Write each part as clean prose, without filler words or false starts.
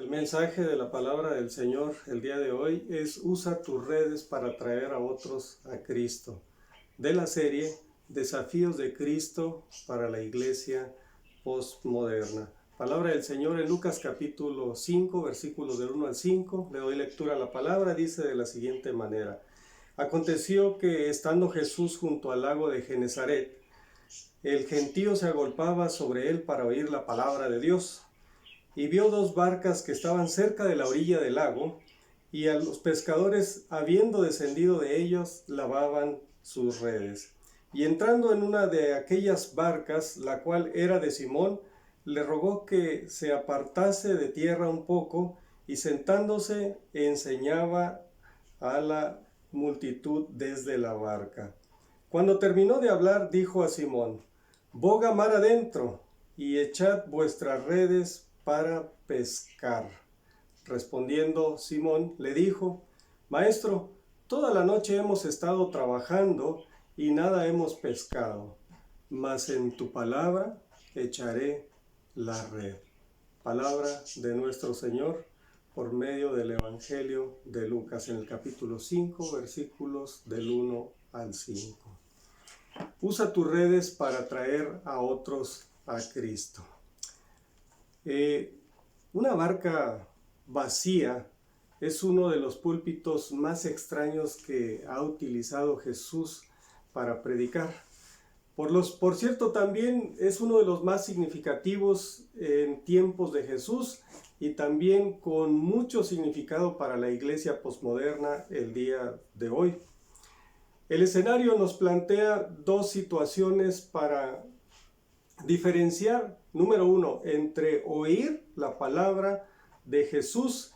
El mensaje de la palabra del Señor el día de hoy es: usa tus redes para atraer a otros a Cristo, de la serie Desafíos de Cristo para la Iglesia Postmoderna. Palabra del Señor en Lucas capítulo 5, versículos del 1 al 5. Le doy lectura a la palabra. Dice de la siguiente manera: Aconteció que, estando Jesús junto al lago de Genezaret, el gentío se agolpaba sobre él para oír la palabra de Dios. Y vio dos barcas que estaban cerca de la orilla del lago, y a los pescadores, habiendo descendido de ellos, lavaban sus redes. Y entrando en una de aquellas barcas, la cual era de Simón, le rogó que se apartase de tierra un poco, y sentándose enseñaba a la multitud desde la barca. Cuando terminó de hablar, dijo a Simón: boga mar adentro y echad vuestras redes para pescar. Respondiendo Simón, le dijo: Maestro, toda la noche hemos estado trabajando y nada hemos pescado, mas en tu palabra echaré la red. Palabra de nuestro Señor por medio del Evangelio de Lucas, en el capítulo 5, versículos del 1 al 5. Usa tus redes para atraer a otros a Cristo. Una barca vacía es uno de los púlpitos más extraños que ha utilizado Jesús para predicar. Por cierto, también es uno de los más significativos en tiempos de Jesús y también con mucho significado para la iglesia posmoderna el día de hoy. El escenario nos plantea dos situaciones para diferenciar, número uno, entre oír la palabra de Jesús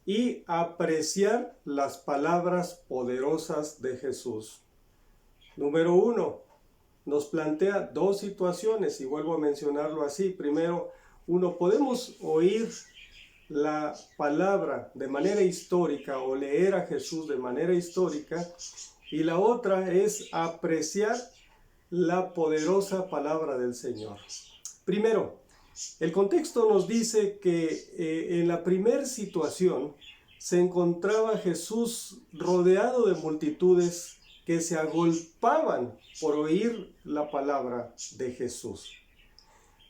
y apreciar las palabras poderosas de Jesús. Número uno, nos plantea dos situaciones, y vuelvo a mencionarlo así. Primero, podemos oír la palabra de manera histórica o leer a Jesús de manera histórica, y la otra es apreciar la poderosa palabra del Señor. Primero, el contexto nos dice que en la primera situación se encontraba Jesús rodeado de multitudes que se agolpaban por oír la palabra de Jesús.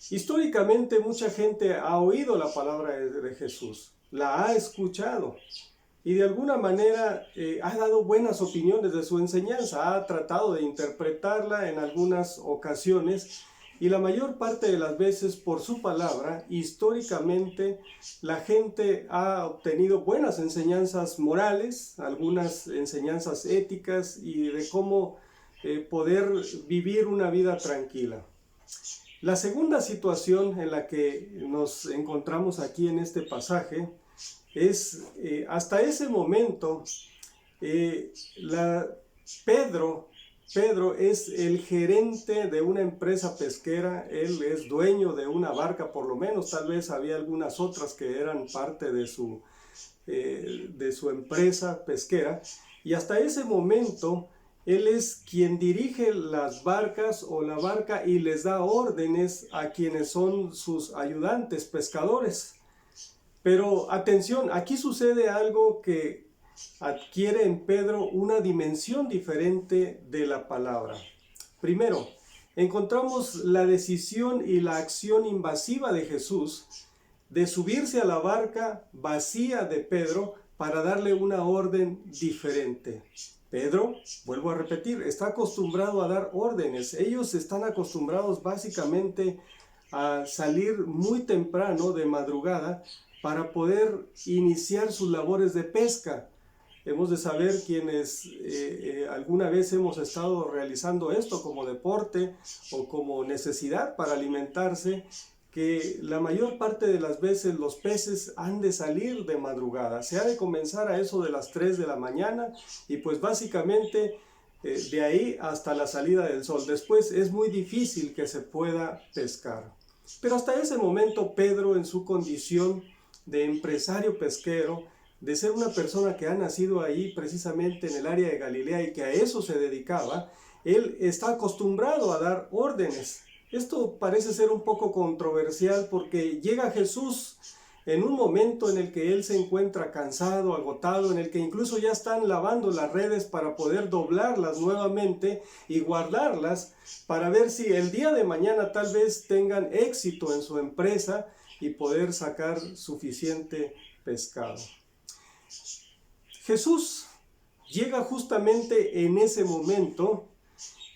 Históricamente mucha gente ha oído la palabra de Jesús, la ha escuchado y de alguna manera ha dado buenas opiniones de su enseñanza, ha tratado de interpretarla en algunas ocasiones, y la mayor parte de las veces por su palabra, históricamente, la gente ha obtenido buenas enseñanzas morales, algunas enseñanzas éticas y de cómo poder vivir una vida tranquila. La segunda situación en la que nos encontramos aquí en este pasaje es, hasta ese momento, Pedro es el gerente de una empresa pesquera. Él es dueño de una barca, por lo menos. Tal vez había algunas otras que eran parte de su empresa pesquera. Y hasta ese momento, él es quien dirige las barcas o la barca y les da órdenes a quienes son sus ayudantes pescadores. Pero atención, aquí sucede algo que adquiere en Pedro una dimensión diferente de la palabra. Primero, encontramos la decisión y la acción invasiva de Jesús de subirse a la barca vacía de Pedro para darle una orden diferente. Pedro, vuelvo a repetir, está acostumbrado a dar órdenes. Ellos están acostumbrados básicamente a salir muy temprano, de madrugada, para poder iniciar sus labores de pesca. Hemos de saber, quienes alguna vez hemos estado realizando esto como deporte o como necesidad para alimentarse, que la mayor parte de las veces los peces han de salir de madrugada. Se ha de comenzar a eso de las 3 de la mañana y pues básicamente de ahí hasta la salida del sol. Después es muy difícil que se pueda pescar. Pero hasta ese momento Pedro, en su condición de empresario pesquero, de ser una persona que ha nacido ahí precisamente en el área de Galilea y que a eso se dedicaba, él está acostumbrado a dar órdenes. Esto parece ser un poco controversial porque llega Jesús en un momento en el que él se encuentra cansado, agotado, en el que incluso ya están lavando las redes para poder doblarlas nuevamente y guardarlas para ver si el día de mañana tal vez tengan éxito en su empresa y poder sacar suficiente pescado. Jesús llega justamente en ese momento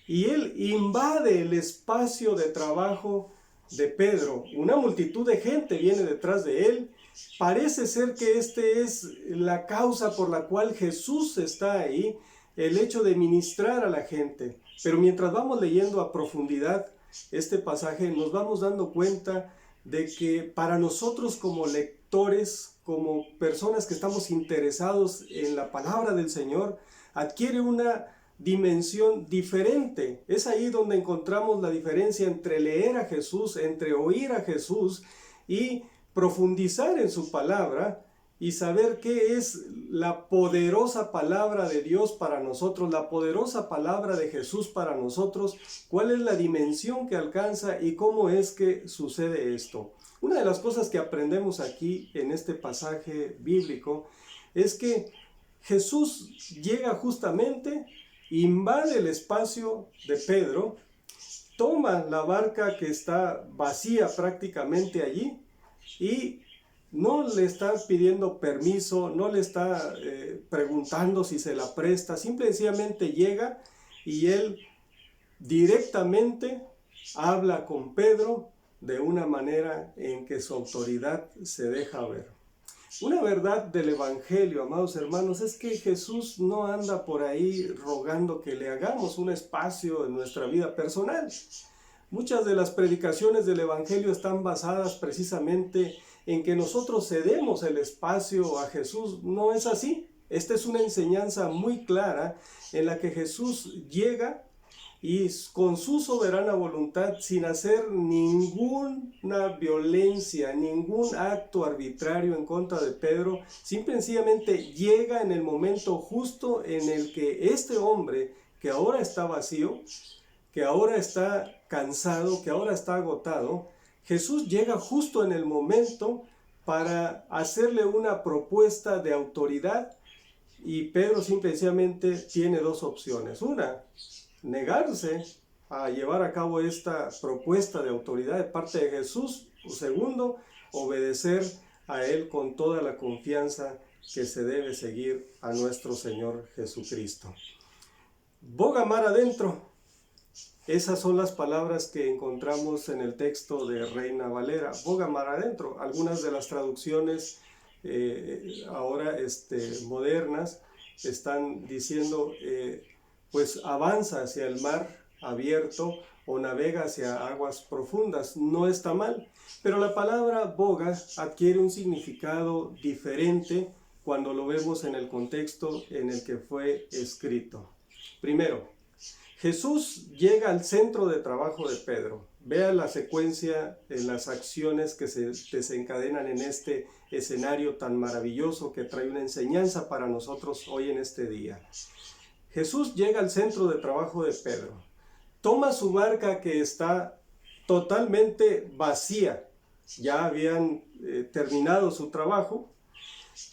y él invade el espacio de trabajo de Pedro. Una multitud de gente viene detrás de él. Parece ser que este es la causa por la cual Jesús está ahí, el hecho de ministrar a la gente. Pero mientras vamos leyendo a profundidad este pasaje, nos vamos dando cuenta de que para nosotros como lectores, como personas que estamos interesados en la palabra del Señor, adquiere una dimensión diferente. Es ahí donde encontramos la diferencia entre leer a Jesús, entre oír a Jesús y profundizar en su palabra y saber qué es la poderosa palabra de Dios para nosotros, la poderosa palabra de Jesús para nosotros, cuál es la dimensión que alcanza y cómo es que sucede esto. Una de las cosas que aprendemos aquí en este pasaje bíblico es que Jesús llega justamente, invade el espacio de Pedro, toma la barca que está vacía prácticamente allí y no le está pidiendo permiso, no le está preguntando si se la presta, simplemente llega y él directamente habla con Pedro de una manera en que su autoridad se deja ver. Una verdad del Evangelio, amados hermanos, es que Jesús no anda por ahí rogando que le hagamos un espacio en nuestra vida personal. Muchas de las predicaciones del Evangelio están basadas precisamente en que nosotros cedemos el espacio a Jesús. No es así. Esta es una enseñanza muy clara en la que Jesús llega y con su soberana voluntad, sin hacer ninguna violencia, ningún acto arbitrario en contra de Pedro, simplemente llega en el momento justo en el que este hombre, que ahora está vacío, que ahora está cansado, que ahora está agotado, Jesús llega justo en el momento para hacerle una propuesta de autoridad y Pedro simplemente tiene dos opciones. Una, negarse a llevar a cabo esta propuesta de autoridad de parte de Jesús. O segundo, obedecer a Él con toda la confianza que se debe seguir a nuestro Señor Jesucristo. Boga mar adentro. Esas son las palabras que encontramos en el texto de Reina Valera. Boga mar adentro. Algunas de las traducciones ahora modernas están diciendo pues avanza hacia el mar abierto o navega hacia aguas profundas. No está mal, pero la palabra boga adquiere un significado diferente cuando lo vemos en el contexto en el que fue escrito. Primero, Jesús llega al centro de trabajo de Pedro. Vea la secuencia de las acciones que se desencadenan en este escenario tan maravilloso que trae una enseñanza para nosotros hoy en este día. Jesús llega al centro de trabajo de Pedro, toma su barca que está totalmente vacía, ya habían terminado su trabajo,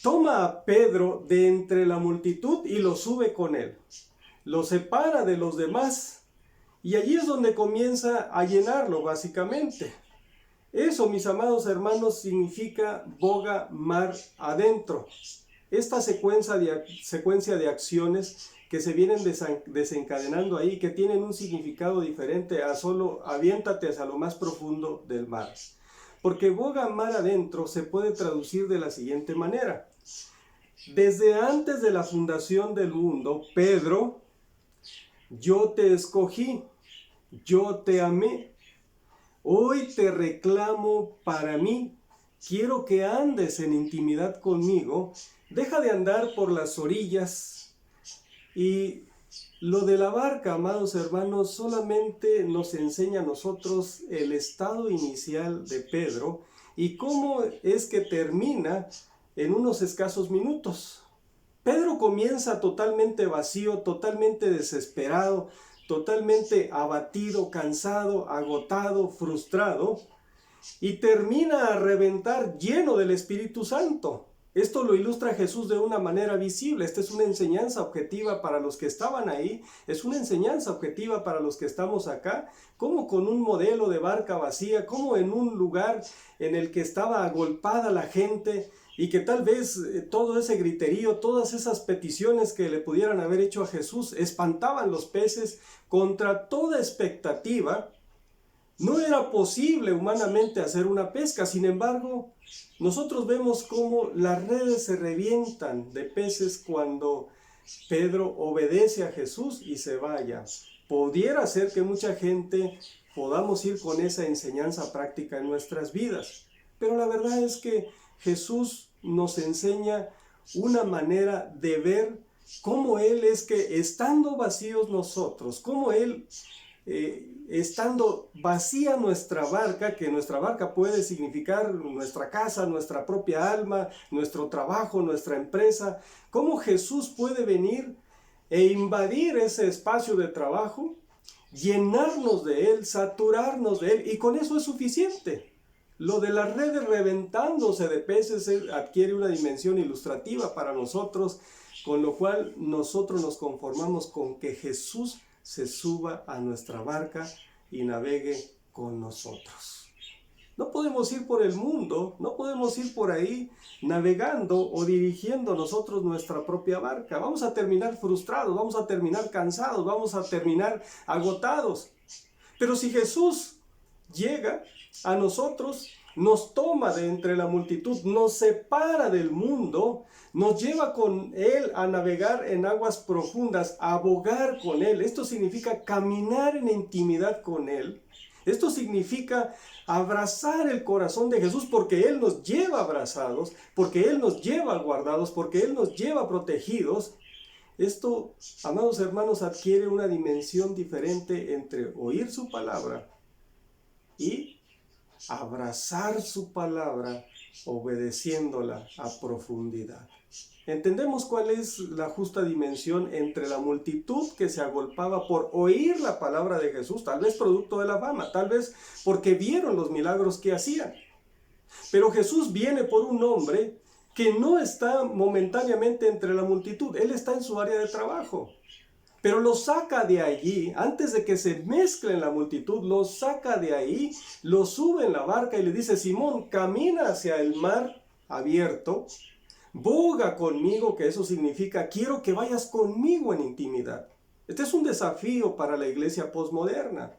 toma a Pedro de entre la multitud y lo sube con él, lo separa de los demás y allí es donde comienza a llenarlo básicamente. Eso, mis amados hermanos, significa boga mar adentro. Esta secuencia de acciones que se vienen desencadenando ahí, que tienen un significado diferente a solo aviéntate hacia lo más profundo del mar. Porque boga mar adentro se puede traducir de la siguiente manera. Desde antes de la fundación del mundo, Pedro, yo te escogí, yo te amé. Hoy te reclamo para mí, quiero que andes en intimidad conmigo, deja de andar por las orillas. Y lo de la barca, amados hermanos, solamente nos enseña a nosotros el estado inicial de Pedro y cómo es que termina en unos escasos minutos. Pedro comienza totalmente vacío, totalmente desesperado, totalmente abatido, cansado, agotado, frustrado. y termina a reventar lleno del Espíritu Santo. Esto lo ilustra Jesús de una manera visible. Esta es una enseñanza objetiva para los que estaban ahí, es una enseñanza objetiva para los que estamos acá, como con un modelo de barca vacía, como en un lugar en el que estaba agolpada la gente y que tal vez todo ese griterío, todas esas peticiones que le pudieran haber hecho a Jesús espantaban los peces contra toda expectativa. No era posible humanamente hacer una pesca, sin embargo, nosotros vemos cómo las redes se revientan de peces cuando Pedro obedece a Jesús y se vaya. Pudiera ser que mucha gente podamos ir con esa enseñanza práctica en nuestras vidas, pero la verdad es que Jesús nos enseña una manera de ver cómo Él es que estando vacíos nosotros, cómo Él estando vacía nuestra barca, que nuestra barca puede significar nuestra casa, nuestra propia alma, nuestro trabajo, nuestra empresa, cómo Jesús puede venir e invadir ese espacio de trabajo, llenarnos de Él, saturarnos de Él, y con eso es suficiente. Lo de las redes reventándose de peces adquiere una dimensión ilustrativa para nosotros, con lo cual nosotros nos conformamos con que Jesús se suba a nuestra barca y navegue con nosotros. No podemos ir por el mundo, no podemos ir por ahí navegando o dirigiendo nosotros nuestra propia barca. Vamos a terminar frustrados, vamos a terminar cansados, vamos a terminar agotados. Pero si Jesús llega a nosotros, nos toma de entre la multitud, nos separa del mundo, nos lleva con Él a navegar en aguas profundas, a bogar con Él. Esto significa caminar en intimidad con Él. Esto significa abrazar el corazón de Jesús porque Él nos lleva abrazados, porque Él nos lleva guardados, porque Él nos lleva protegidos. Esto, amados hermanos, adquiere una dimensión diferente entre oír su palabra y abrazar su palabra obedeciéndola a profundidad. Entendemos cuál es la justa dimensión entre la multitud que se agolpaba por oír la palabra de Jesús, tal vez producto de la fama, tal vez porque vieron los milagros que hacían. Pero Jesús viene por un hombre que no está momentáneamente entre la multitud, él está en su área de trabajo. Pero lo saca de allí, antes de que se mezcle en la multitud, lo saca de ahí, lo sube en la barca y le dice: Simón, camina hacia el mar abierto, boga conmigo, que eso significa quiero que vayas conmigo en intimidad. Este es un desafío para la iglesia posmoderna.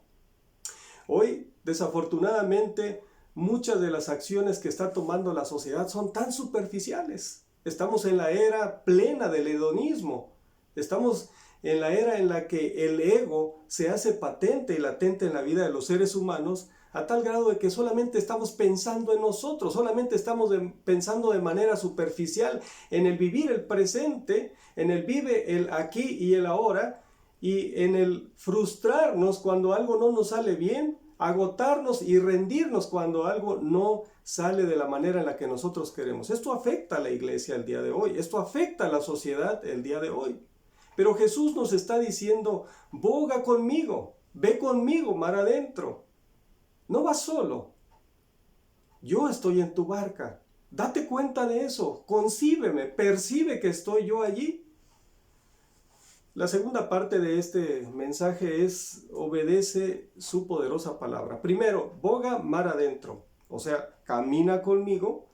Hoy, desafortunadamente, muchas de las acciones que está tomando la sociedad son tan superficiales. Estamos en la era plena del hedonismo. Estamos en la era en la que el ego se hace patente y latente en la vida de los seres humanos, a tal grado de que solamente estamos pensando en nosotros, solamente estamos pensando de manera superficial en el vivir el presente, en el vive el aquí y el ahora, y en el frustrarnos cuando algo no nos sale bien, agotarnos y rendirnos cuando algo no sale de la manera en la que nosotros queremos. Esto afecta a la iglesia el día de hoy, esto afecta a la sociedad el día de hoy. Pero Jesús nos está diciendo: boga conmigo, ve conmigo mar adentro. No vas solo. Yo estoy en tu barca. Date cuenta de eso. Concíbeme, percibe que estoy yo allí. La segunda parte de este mensaje es: obedece su poderosa palabra. Primero, boga mar adentro. O sea, camina conmigo,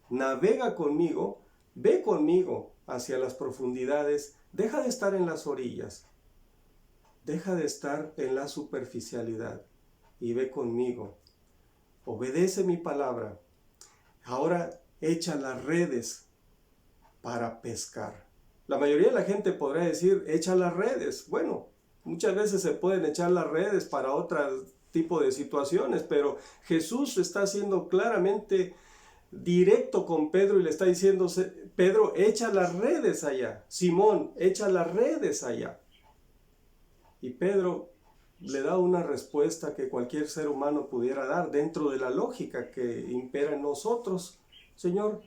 navega conmigo, ve conmigo hacia las profundidades. Deja de estar en las orillas. Deja de estar en la superficialidad y ve conmigo. Obedece mi palabra. Ahora echa las redes para pescar. La mayoría de la gente podrá decir: echa las redes. Bueno, muchas veces se pueden echar las redes para otro tipo de situaciones, pero Jesús está siendo claramente directo con Pedro y le está diciendo: Pedro, echa las redes allá. Simón, echa las redes allá. Y Pedro le da una respuesta que cualquier ser humano pudiera dar dentro de la lógica que impera en nosotros. Señor,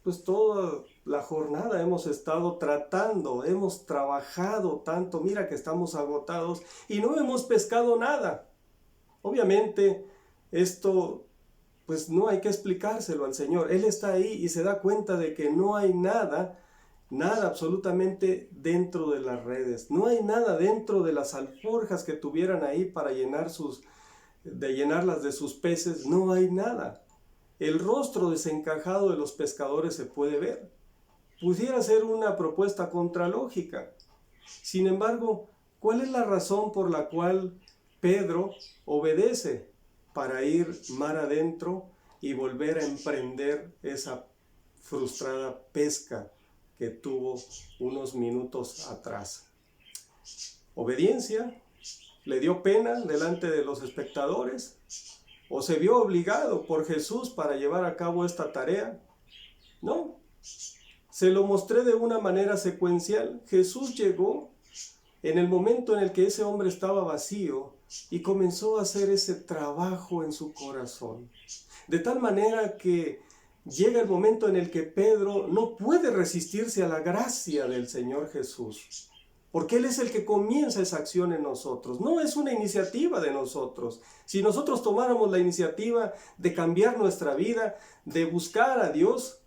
pues toda la jornada hemos estado tratando, hemos trabajado tanto, mira que estamos agotados y no hemos pescado nada. Obviamente esto pues no hay que explicárselo al Señor. Él está ahí y se da cuenta de que no hay nada absolutamente dentro de las redes. No hay nada dentro de las alforjas que tuvieran ahí para llenarlas de sus peces. No hay nada. El rostro desencajado de los pescadores se puede ver. Pudiera ser una propuesta contralógica. Sin embargo, ¿cuál es la razón por la cual Pedro obedece para ir mar adentro y volver a emprender esa frustrada pesca que tuvo unos minutos atrás? ¿Obediencia? ¿Le dio pena delante de los espectadores? ¿O se vio obligado por Jesús para llevar a cabo esta tarea? No. Se lo mostré de una manera secuencial. Jesús llegó en el momento en el que ese hombre estaba vacío y comenzó a hacer ese trabajo en su corazón. De tal manera que llega el momento en el que Pedro no puede resistirse a la gracia del Señor Jesús, porque Él es el que comienza esa acción en nosotros. No es una iniciativa de nosotros. Si nosotros tomáramos la iniciativa de cambiar nuestra vida, de buscar a Dios,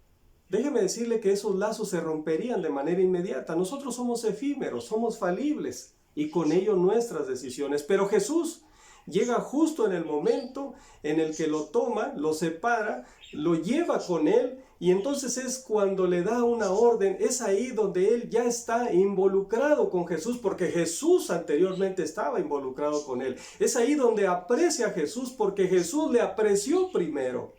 déjeme decirle que esos lazos se romperían de manera inmediata. Nosotros somos efímeros, somos falibles y con ello nuestras decisiones. Pero Jesús llega justo en el momento en el que lo toma, lo separa, lo lleva con Él y entonces es cuando le da una orden. Es ahí donde Él ya está involucrado con Jesús, porque Jesús anteriormente estaba involucrado con Él. Es ahí donde aprecia a Jesús, porque Jesús le apreció primero.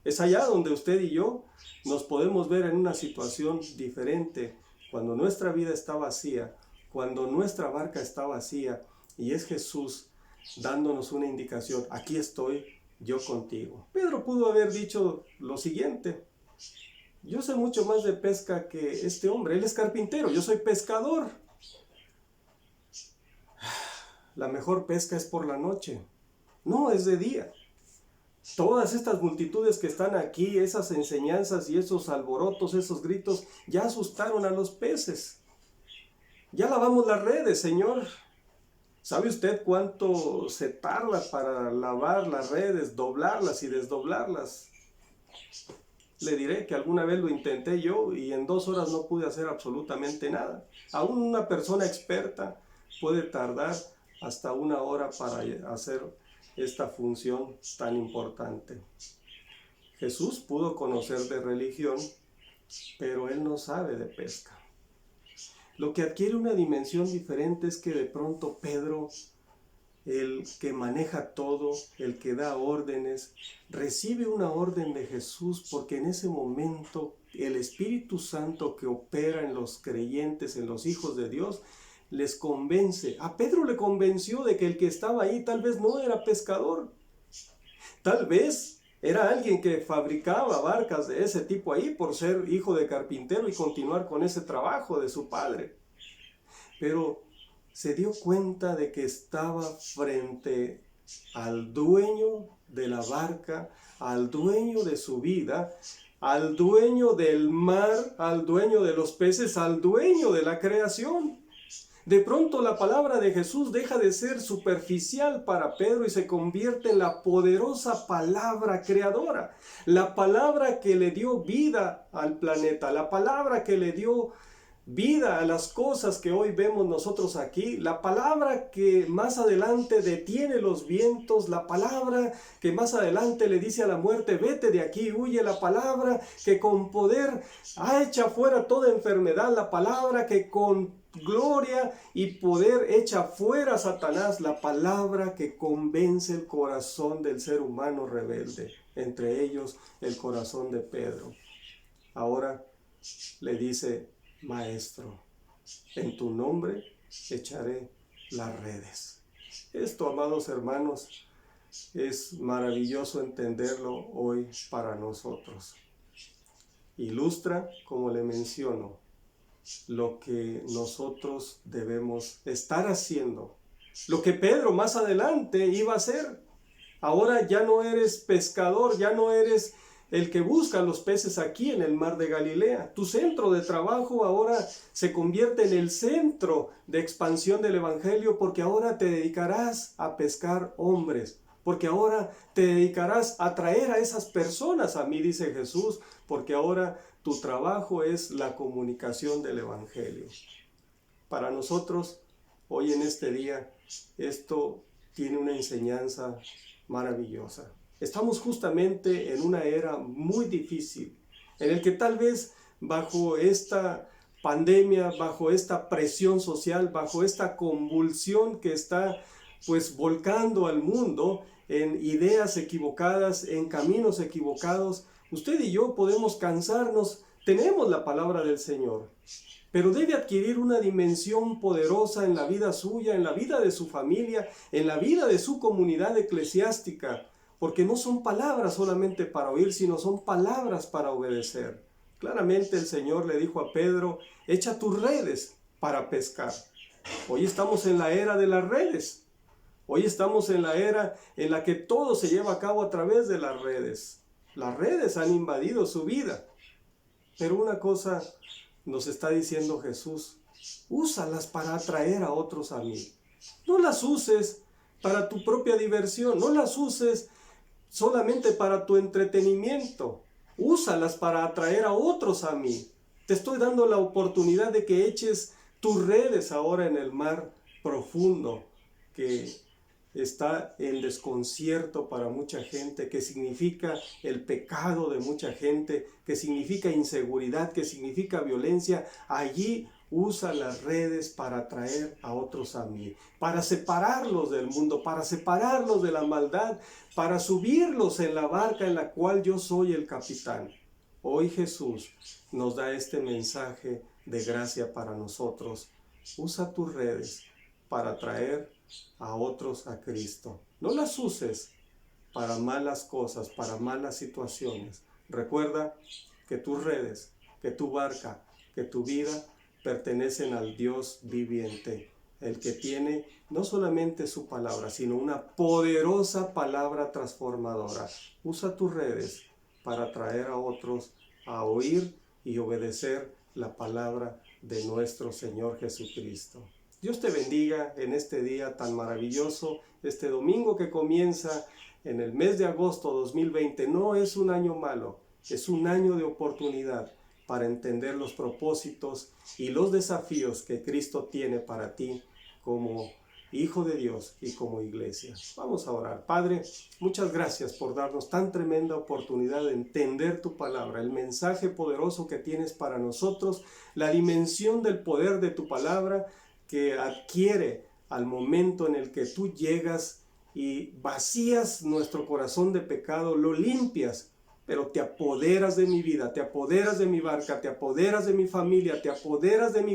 Es allá donde usted y yo nos podemos ver en una situación diferente, cuando nuestra vida está vacía, cuando nuestra barca está vacía, y es Jesús dándonos una indicación: aquí estoy yo contigo. Pedro pudo haber dicho lo siguiente: yo sé mucho más de pesca que este hombre, él es carpintero, yo soy pescador. La mejor pesca es por la noche, no es de día. Todas estas multitudes que están aquí, esas enseñanzas y esos alborotos, esos gritos, ya asustaron a los peces. Ya lavamos las redes, Señor. ¿Sabe usted cuánto se tarda para lavar las redes, doblarlas y desdoblarlas? Le diré que alguna vez lo intenté yo y en 2 horas no pude hacer absolutamente nada. Aún una persona experta puede tardar hasta 1 hora para hacer esta función tan importante. Jesús pudo conocer de religión, pero Él no sabe de pesca. Lo que adquiere una dimensión diferente es que de pronto Pedro, el que maneja todo, el que da órdenes, recibe una orden de Jesús, porque en ese momento el Espíritu Santo que opera en los creyentes, en los hijos de Dios, les convence. A Pedro le convenció de que el que estaba ahí tal vez no era pescador. Tal vez era alguien que fabricaba barcas de ese tipo ahí por ser hijo de carpintero y continuar con ese trabajo de su padre. Pero se dio cuenta de que estaba frente al dueño de la barca, al dueño de su vida, al dueño del mar, al dueño de los peces, al dueño de la creación. De pronto la palabra de Jesús deja de ser superficial para Pedro y se convierte en la poderosa palabra creadora, la palabra que le dio vida al planeta, la palabra que le dio vida a las cosas que hoy vemos nosotros aquí, la palabra que más adelante detiene los vientos, la palabra que más adelante le dice a la muerte: vete de aquí, huye, la palabra que con poder ha hecho fuera toda enfermedad, la palabra que con gloria y poder echa fuera a Satanás, la palabra que convence el corazón del ser humano rebelde, entre ellos el corazón de Pedro. Ahora le dice: Maestro, en tu nombre echaré las redes. Esto, amados hermanos, es maravilloso entenderlo hoy para nosotros. Ilustra, como le menciono, lo que nosotros debemos estar haciendo, lo que Pedro más adelante iba a hacer. Ahora ya no eres pescador, ya no eres el que busca los peces aquí en el mar de Galilea. Tu centro de trabajo ahora se convierte en el centro de expansión del evangelio, porque ahora te dedicarás a pescar hombres. porque ahora te dedicarás a traer a esas personas a mí, dice Jesús, porque ahora tu trabajo es la comunicación del Evangelio. Para nosotros, hoy en este día, esto tiene una enseñanza maravillosa. Estamos justamente en una era muy difícil, en el que tal vez bajo esta pandemia, bajo esta presión social, bajo esta convulsión que está pues volcando al mundo en ideas equivocadas, en caminos equivocados, usted y yo podemos cansarnos. Tenemos la palabra del Señor, pero debe adquirir una dimensión poderosa en la vida suya, en la vida de su familia, en la vida de su comunidad eclesiástica, porque no son palabras solamente para oír, sino son palabras para obedecer. Claramente el Señor le dijo a Pedro, echa tus redes para pescar. Hoy estamos en la era de las redes. Hoy estamos en la era en la que todo se lleva a cabo a través de las redes. Las redes han invadido su vida. Pero una cosa nos está diciendo Jesús, úsalas para atraer a otros a mí. No las uses para tu propia diversión, no las uses solamente para tu entretenimiento. Úsalas para atraer a otros a mí. Te estoy dando la oportunidad de que eches tus redes ahora en el mar profundo que está en desconcierto para mucha gente, que significa el pecado de mucha gente, que significa inseguridad, que significa violencia. Allí usa las redes para atraer a otros a mí, para separarlos del mundo, para separarlos de la maldad, para subirlos en la barca en la cual yo soy el capitán. Hoy Jesús nos da este mensaje de gracia para nosotros. Usa tus redes para atraer a otros a Cristo. No las uses para malas cosas, para malas situaciones. Recuerda que tus redes, que tu barca, que tu vida pertenecen al Dios viviente, el que tiene no solamente su palabra, sino una poderosa palabra transformadora. Usa tus redes para atraer a otros a oír y obedecer la palabra de nuestro Señor Jesucristo. Dios te bendiga en este día tan maravilloso, este domingo que comienza en el mes de agosto 2020. No es un año malo, es un año de oportunidad para entender los propósitos y los desafíos que Cristo tiene para ti como hijo de Dios y como iglesia. Vamos a orar. Padre, muchas gracias por darnos tan tremenda oportunidad de entender tu palabra, el mensaje poderoso que tienes para nosotros, la dimensión del poder de tu palabra que adquiere al momento en el que tú llegas y vacías nuestro corazón de pecado, lo limpias, pero te apoderas de mi vida, te apoderas de mi barca, te apoderas de mi familia, te apoderas de mi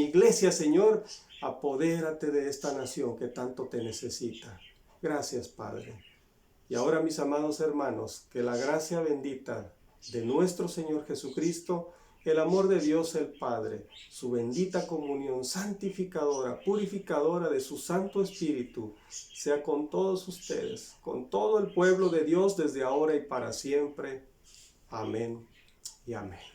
iglesia, Señor. Apodérate de esta nación que tanto te necesita. Gracias, Padre. Y ahora, mis amados hermanos, que la gracia bendita de nuestro Señor Jesucristo, el amor de Dios el Padre, su bendita comunión santificadora, purificadora de su Santo Espíritu, sea con todos ustedes, con todo el pueblo de Dios desde ahora y para siempre. Amén y amén.